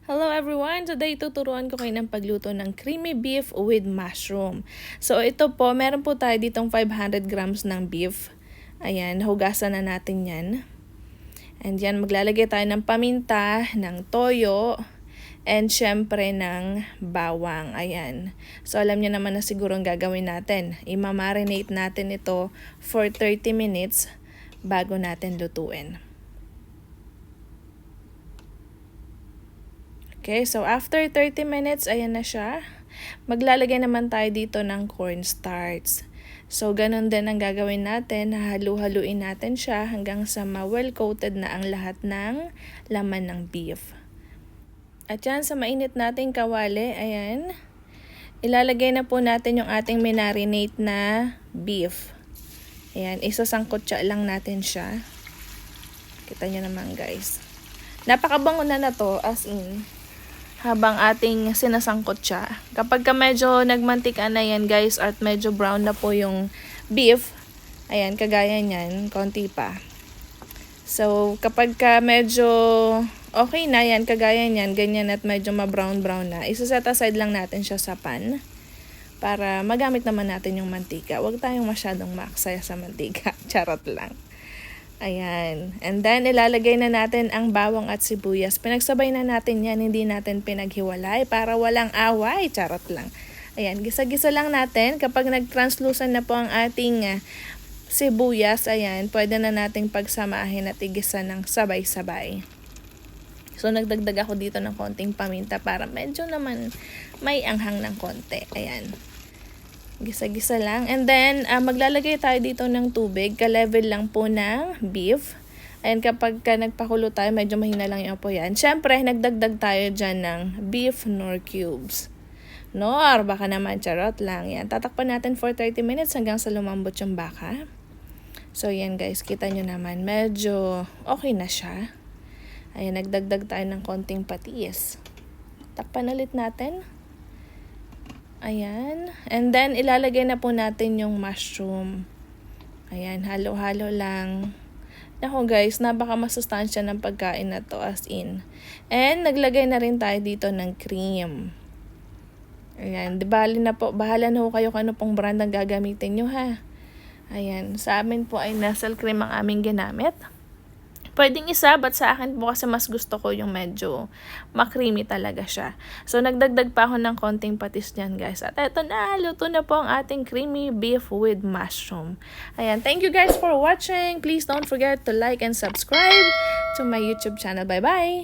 Hello everyone! Today tuturuan ko kayo ng pagluto ng creamy beef with mushroom. So ito po, meron po tayo ditong 500 grams ng beef. Ayan, hugasan na natin yan. And yan, maglalagay tayo ng paminta, ng toyo, and syempre ng bawang. Ayan. So alam niyo naman na siguro ang gagawin natin. Imamarinate natin ito for 30 minutes bago natin lutuin. Okay, so after 30 minutes, ayan na siya. Maglalagay naman tayo dito ng cornstarch. So, ganun din ang gagawin natin. Halu-haluin natin siya hanggang sa ma-well coated na ang lahat ng laman ng beef. At yan, sa mainit nating kawali, ayan. Ilalagay na po natin yung ating minarinate na beef. Ayan, isasangkotsa lang natin siya. Kita nyo naman guys. Napakabango na to, as in. Habang ating sinasangkot siya. Kapag ka medyo nagmantika na yan guys at medyo brown na po yung beef, ayan, kagaya niyan, konti pa. So, kapag ka medyo okay na yan, kagaya niyan, ganyan at medyo ma-brown-brown na, isa-set aside lang natin siya sa pan para magamit naman natin yung mantika. Huwag tayong masyadong maaksaya sa mantika. Charot lang. Ayan. And then, ilalagay na natin ang bawang at sibuyas. Pinagsabay na natin yan, hindi natin pinaghiwalay para walang away. Charot lang. Ayan, gisa-gisa lang natin. Kapag nag-translucent na po ang ating sibuyas, ayan, pwede na nating pagsamahin at igisa ng sabay-sabay. So, nagdagdag ako dito ng konting paminta para medyo naman may anghang ng konti. Ayan. Gisa-gisa lang. And then, maglalagay tayo dito ng tubig. Ka-level lang po ng beef. Ayan, kapag nagpakulo tayo, medyo mahina lang yung apoy yan. Siyempre, nagdagdag tayo dyan ng beef nor cubes. Nor, baka naman, charot lang. Yan, tatakpan natin for 30 minutes hanggang sa lumambot yung baka. So, yan guys, kita nyo naman, medyo okay na siya. Ayan, nagdagdag tayo ng konting patis. Takpan ulit natin. Ayan. And then, ilalagay na po natin yung mushroom. Ayan, halo-halo lang. Naku guys, napaka masustansya ng pagkain na to, as in. And, naglagay na rin tayo dito ng cream. Ayan, bahala na po kayo kung ano pong brand ang gagamitin nyo ha. Ayan, sa amin po ay Nestle cream ang aming ginamit. Pwedeng isa, but sa akin po kasi mas gusto ko yung medyo ma-creamy talaga siya. So, nagdagdag pa ako ng konting patis dyan, guys. At eto na, luto na po ang ating creamy beef with mushroom. Ayan, thank you guys for watching. Please don't forget to like and subscribe to my YouTube channel. Bye-bye!